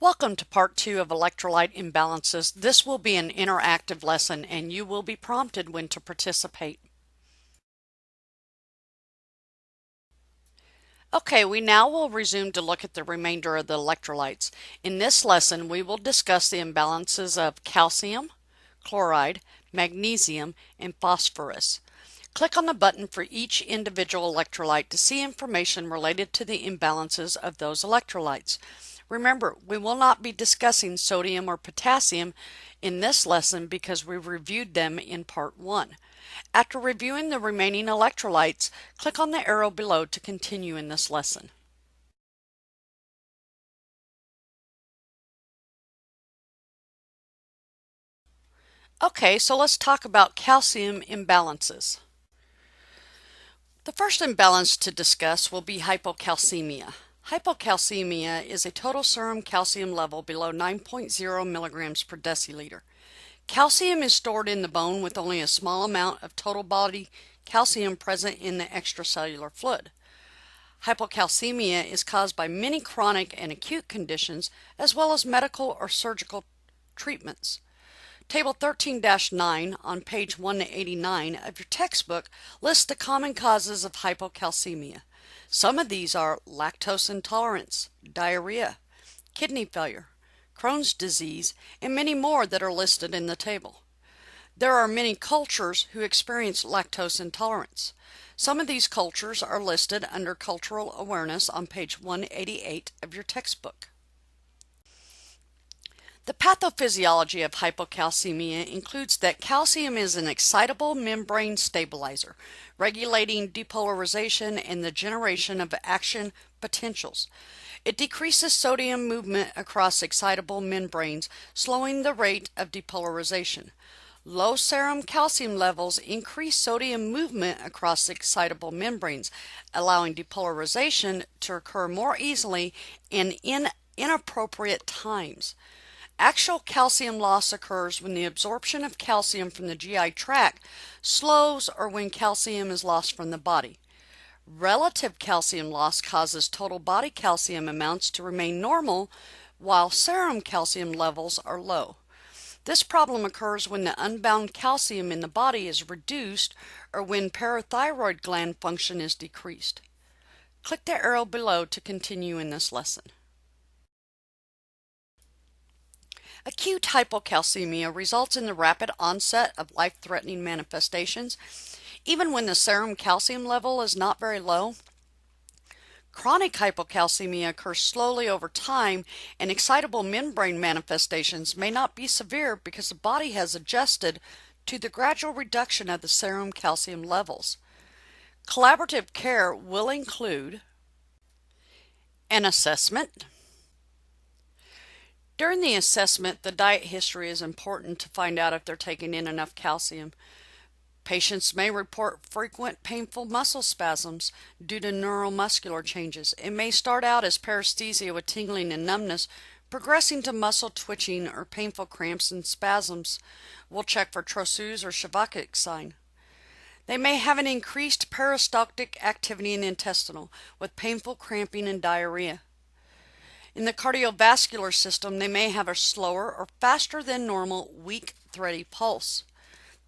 Welcome to part 2 of Electrolyte Imbalances. This will be an interactive lesson and you will be prompted when to participate. Okay, we now will resume to look at the remainder of the electrolytes. In this lesson, we will discuss the imbalances of calcium, chloride, magnesium, and phosphorus. Click on the button for each individual electrolyte to see information related to the imbalances of those electrolytes. Remember, we will not be discussing sodium or potassium in this lesson because we reviewed them in part 1. After reviewing the remaining electrolytes, click on the arrow below to continue in this lesson. Okay, so let's talk about calcium imbalances. The first imbalance to discuss will be hypocalcemia. Hypocalcemia is a total serum calcium level below 9.0 milligrams per deciliter. Calcium is stored in the bone with only a small amount of total body calcium present in the extracellular fluid. Hypocalcemia is caused by many chronic and acute conditions as well as medical or surgical treatments. Table 13-9 on page 189 of your textbook lists the common causes of hypocalcemia. Some of these are lactose intolerance, diarrhea, kidney failure, Crohn's disease, and many more that are listed in the table. There are many cultures who experience lactose intolerance. Some of these cultures are listed under cultural awareness on page 188 of your textbook. The pathophysiology of hypocalcemia includes that calcium is an excitable membrane stabilizer, regulating depolarization and the generation of action potentials. It decreases sodium movement across excitable membranes, slowing the rate of depolarization. Low serum calcium levels increase sodium movement across excitable membranes, allowing depolarization to occur more easily and in inappropriate times. Actual calcium loss occurs when the absorption of calcium from the GI tract slows or when calcium is lost from the body. Relative calcium loss causes total body calcium amounts to remain normal while serum calcium levels are low. This problem occurs when the unbound calcium in the body is reduced or when parathyroid gland function is decreased. Click the arrow below to continue in this lesson. Acute hypocalcemia results in the rapid onset of life-threatening manifestations, even when the serum calcium level is not very low. Chronic hypocalcemia occurs slowly over time, and excitable membrane manifestations may not be severe because the body has adjusted to the gradual reduction of the serum calcium levels. Collaborative care will include an assessment. During the assessment, the diet history is important to find out if they're taking in enough calcium. Patients may report frequent painful muscle spasms due to neuromuscular changes. It may start out as paresthesia with tingling and numbness, progressing to muscle twitching or painful cramps and spasms. We'll check for Trousseau's or Chevalier sign. They may have an increased peristaltic activity in the intestinal with painful cramping and diarrhea. In the cardiovascular system, they may have a slower or faster than normal weak, thready pulse.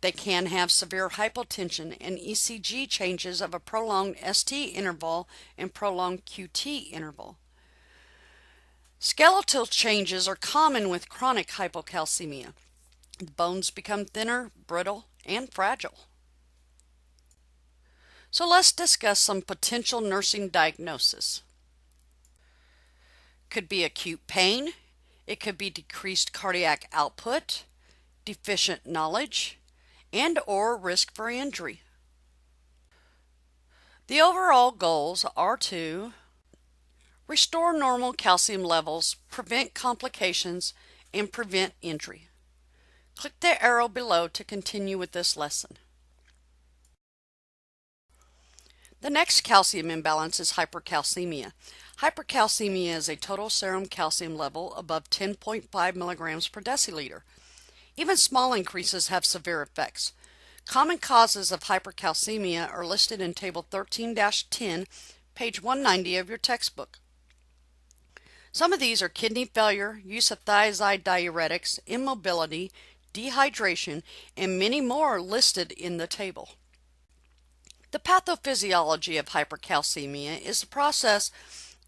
They can have severe hypotension and ECG changes of a prolonged ST interval and prolonged QT interval. Skeletal changes are common with chronic hypocalcemia. The bones become thinner, brittle, and fragile. So let's discuss some potential nursing diagnosis. Could be acute pain, it could be decreased cardiac output, deficient knowledge, and or risk for injury. The overall goals are to restore normal calcium levels, prevent complications, and prevent injury. Click the arrow below to continue with this lesson. The next calcium imbalance is hypercalcemia. Hypercalcemia is a total serum calcium level above 10.5 milligrams per deciliter. Even small increases have severe effects. Common causes of hypercalcemia are listed in Table 13-10, page 190 of your textbook. Some of these are kidney failure, use of thiazide diuretics, immobility, dehydration, and many more listed in the table. The pathophysiology of hypercalcemia is the process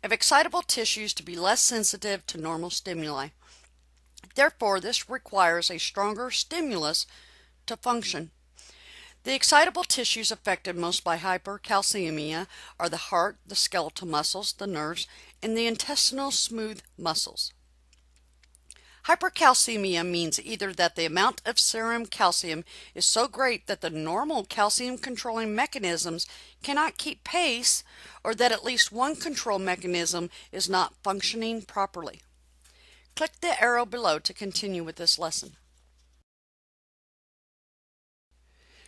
of excitable tissues to be less sensitive to normal stimuli. Therefore, this requires a stronger stimulus to function. The excitable tissues affected most by hypercalcemia are the heart, the skeletal muscles, the nerves, and the intestinal smooth muscles. Hypercalcemia means either that the amount of serum calcium is so great that the normal calcium controlling mechanisms cannot keep pace, or that at least one control mechanism is not functioning properly. Click the arrow below to continue with this lesson.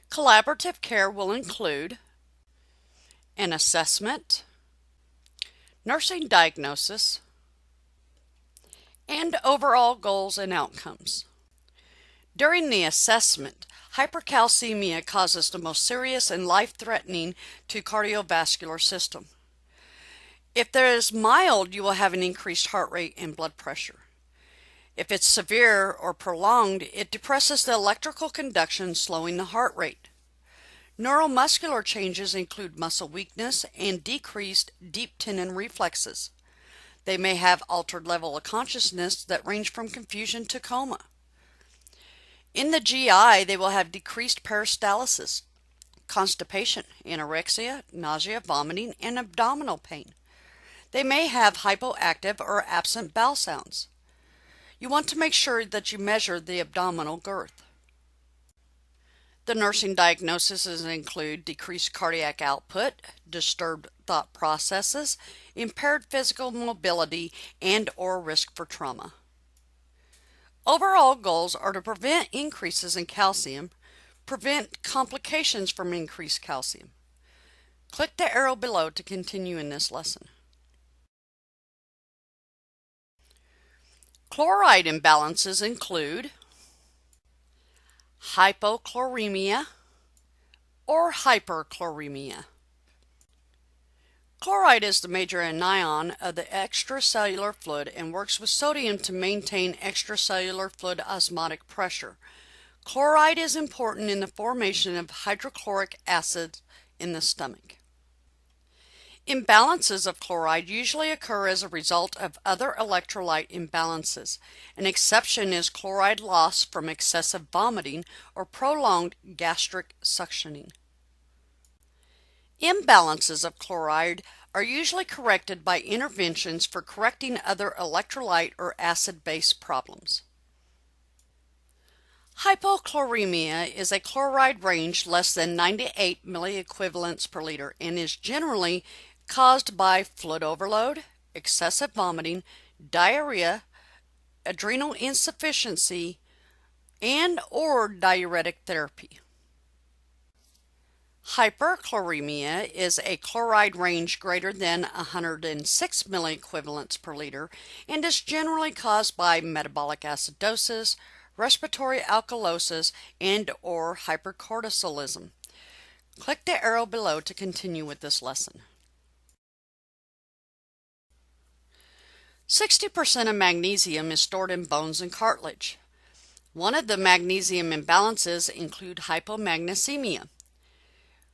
Collaborative care will include an assessment, nursing diagnosis, and overall goals and outcomes. During the assessment, hypercalcemia causes the most serious and life-threatening to cardiovascular system. If there is mild, you will have an increased heart rate and blood pressure. If it's severe or prolonged, it depresses the electrical conduction, slowing the heart rate. Neuromuscular changes include muscle weakness and decreased deep tendon reflexes. They may have altered level of consciousness that range from confusion to coma. In the GI, they will have decreased peristalsis, constipation, anorexia, nausea, vomiting, and abdominal pain. They may have hypoactive or absent bowel sounds. You want to make sure that you measure the abdominal girth. The nursing diagnoses include decreased cardiac output, disturbed thought processes, impaired physical mobility, and/or risk for trauma. Overall goals are to prevent increases in calcium, prevent complications from increased calcium. Click the arrow below to continue in this lesson. Chloride imbalances include hypochloremia or hyperchloremia. Chloride is the major anion of the extracellular fluid and works with sodium to maintain extracellular fluid osmotic pressure. Chloride is important in the formation of hydrochloric acid in the stomach. Imbalances of chloride usually occur as a result of other electrolyte imbalances. An exception is chloride loss from excessive vomiting or prolonged gastric suctioning. Imbalances of chloride are usually corrected by interventions for correcting other electrolyte or acid-base problems. Hypochloremia is a chloride range less than 98 milliequivalents per liter and is generally caused by fluid overload, excessive vomiting, diarrhea, adrenal insufficiency, and/or diuretic therapy. Hyperchloremia is a chloride range greater than 106 milliequivalents per liter and is generally caused by metabolic acidosis, respiratory alkalosis, and/or hypercortisolism. Click the arrow below to continue with this lesson. 60% of magnesium is stored in bones and cartilage. One of the magnesium imbalances include hypomagnesemia,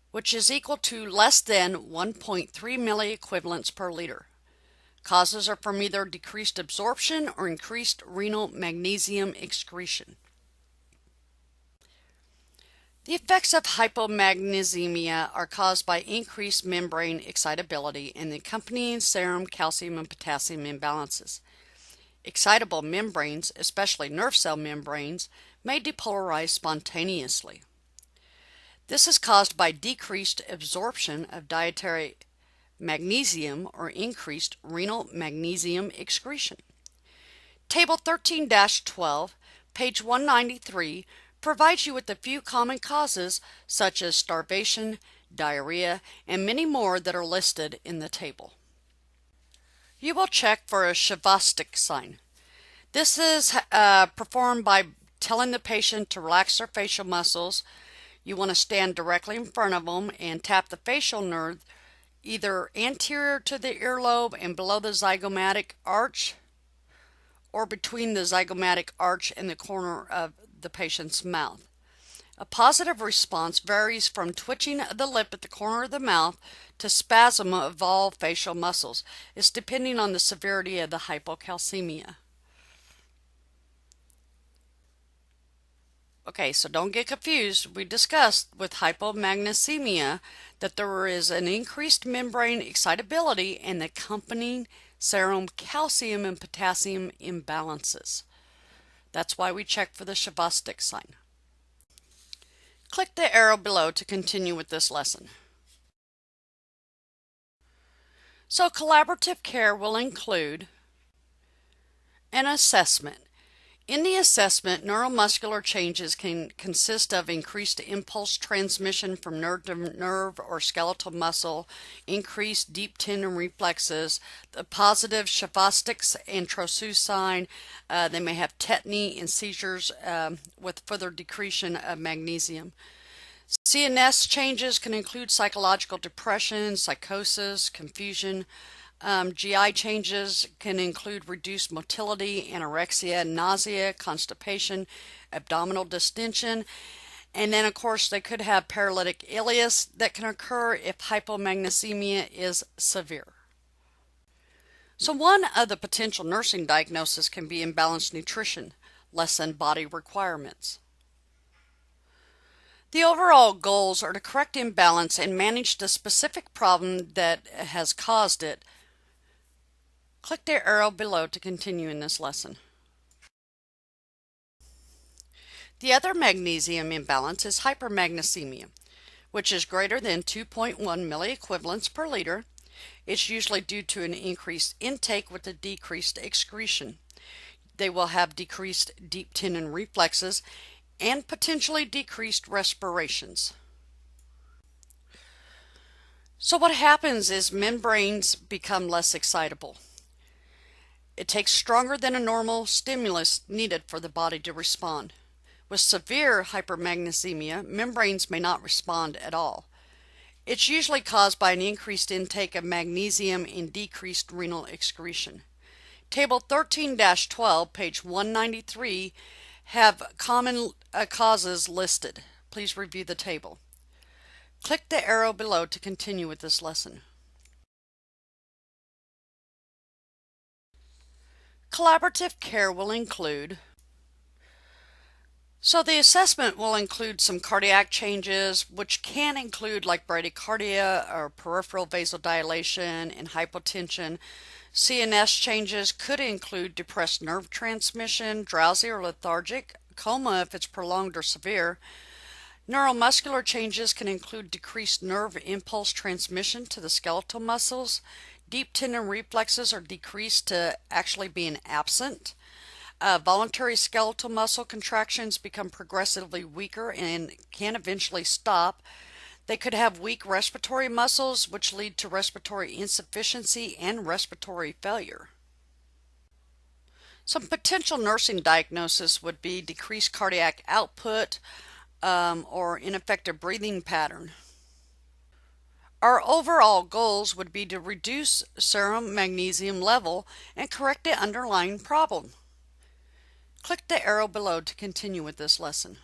which is equal to less than 1.3 milliequivalents per liter. Causes are from either decreased absorption or increased renal magnesium excretion. The effects of hypomagnesemia are caused by increased membrane excitability and the accompanying serum calcium and potassium imbalances. Excitable membranes, especially nerve cell membranes, may depolarize spontaneously. This is caused by decreased absorption of dietary magnesium or increased renal magnesium excretion. Table 13-12, page 193, provides you with a few common causes such as starvation, diarrhea, and many more that are listed in the table. You will check for a Shavastic sign. This is performed by telling the patient to relax their facial muscles. You want to stand directly in front of them and tap the facial nerve either anterior to the earlobe and below the zygomatic arch, or between the zygomatic arch and the corner of the patient's mouth. A positive response varies from twitching of the lip at the corner of the mouth to spasm of all facial muscles. It's depending on the severity of the hypocalcemia. Okay, so don't get confused. We discussed with hypomagnesemia that there is an increased membrane excitability and the accompanying serum calcium and potassium imbalances. That's why we check for the Shavastik sign. Click the arrow below to continue with this lesson. So collaborative care will include an assessment. In the assessment, neuromuscular changes can consist of increased impulse transmission from nerve to nerve or skeletal muscle, increased deep tendon reflexes, the positive Shavastik's and Trousseau sign. They may have tetany and seizures with further decretion of magnesium. CNS changes can include psychological depression, psychosis, confusion. GI changes can include reduced motility, anorexia, nausea, constipation, abdominal distension, and then of course they could have paralytic ileus that can occur if hypomagnesemia is severe. So one of the potential nursing diagnoses can be imbalanced nutrition, less than body requirements. The overall goals are to correct imbalance and manage the specific problem that has caused it. Click the arrow below to continue in this lesson. The other magnesium imbalance is hypermagnesemia, which is greater than 2.1 milliequivalents per liter. It's usually due to an increased intake with a decreased excretion. They will have decreased deep tendon reflexes and potentially decreased respirations. So what happens is membranes become less excitable. It takes stronger than a normal stimulus needed for the body to respond. With severe hypermagnesemia, membranes may not respond at all. It's usually caused by an increased intake of magnesium and decreased renal excretion. Table 13-12, page 193, have common causes listed. Please review the table. Click the arrow below to continue with this lesson. Collaborative care will include, so the assessment will include some cardiac changes, which can include like bradycardia or peripheral vasodilation and hypotension. CNS changes could include depressed nerve transmission, drowsy or lethargic, coma if it's prolonged or severe. Neuromuscular changes can include decreased nerve impulse transmission to the skeletal muscles. Deep tendon reflexes are decreased to actually being absent. Voluntary skeletal muscle contractions become progressively weaker and can eventually stop. They could have weak respiratory muscles, which lead to respiratory insufficiency and respiratory failure. Some potential nursing diagnosis would be decreased cardiac output or ineffective breathing pattern. Our overall goals would be to reduce serum magnesium level and correct the underlying problem. Click the arrow below to continue with this lesson.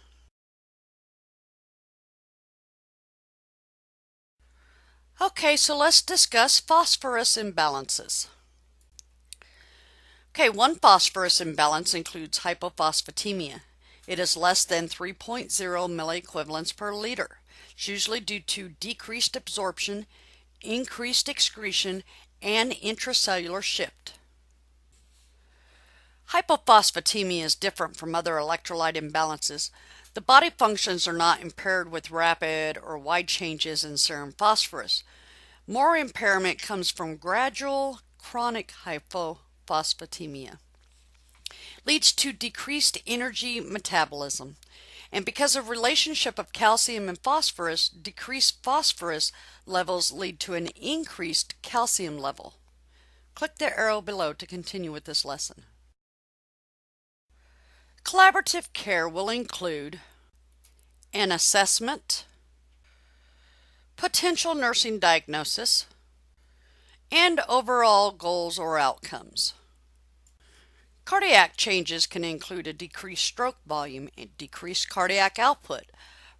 Okay, so let's discuss phosphorus imbalances. Okay, one phosphorus imbalance includes hypophosphatemia. It is less than 3.0 milliequivalents per liter. It's usually due to decreased absorption, increased excretion, and intracellular shift. Hypophosphatemia is different from other electrolyte imbalances. The body functions are not impaired with rapid or wide changes in serum phosphorus. More impairment comes from gradual chronic hypophosphatemia. Leads to decreased energy metabolism. And because of relationship of calcium and phosphorus, decreased phosphorus levels lead to an increased calcium level. Click the arrow below to continue with this lesson. Collaborative care will include an assessment, potential nursing diagnosis, and overall goals or outcomes. Cardiac changes can include a decreased stroke volume, and decreased cardiac output.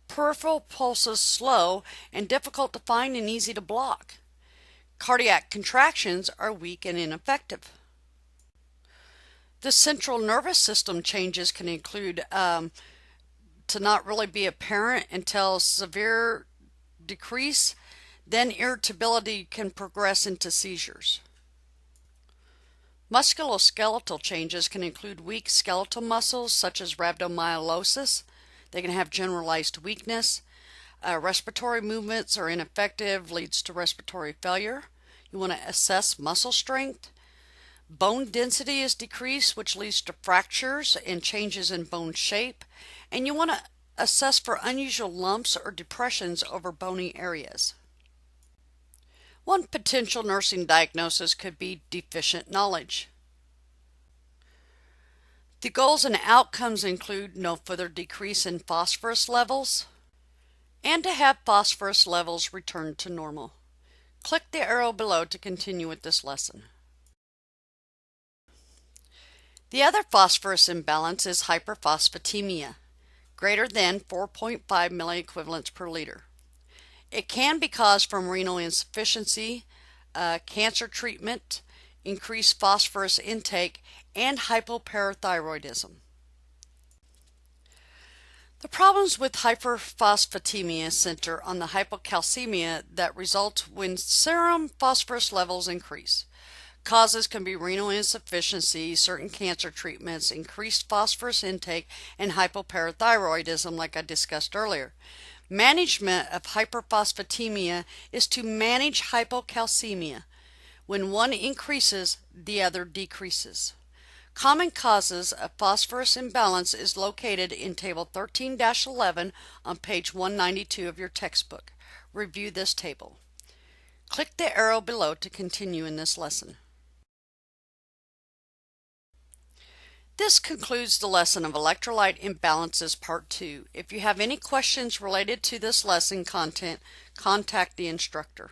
Peripheral pulses slow and difficult to find and easy to block. Cardiac contractions are weak and ineffective. The central nervous system changes can include to not really be apparent until severe decrease, then irritability can progress into seizures. Musculoskeletal changes can include weak skeletal muscles such as rhabdomyolysis. They can have generalized weakness. Respiratory movements are ineffective, leads to respiratory failure. You want to assess muscle strength. Bone density is decreased, which leads to fractures and changes in bone shape. And you want to assess for unusual lumps or depressions over bony areas. One potential nursing diagnosis could be deficient knowledge. The goals and outcomes include no further decrease in phosphorus levels and to have phosphorus levels return to normal. Click the arrow below to continue with this lesson. The other phosphorus imbalance is hyperphosphatemia, greater than 4.5 milliequivalents per liter. It can be caused from renal insufficiency, cancer treatment, increased phosphorus intake, and hypoparathyroidism. The problems with hyperphosphatemia center on the hypocalcemia that results when serum phosphorus levels increase. Causes can be renal insufficiency, certain cancer treatments, increased phosphorus intake, and hypoparathyroidism like I discussed earlier. Management of hyperphosphatemia is to manage hypocalcemia. When one increases, the other decreases. Common causes of phosphorus imbalance is located in Table 13-11 on page 192 of your textbook. Review this table. Click the arrow below to continue in this lesson. This concludes the lesson of Electrolyte Imbalances Part 2. If you have any questions related to this lesson content, contact the instructor.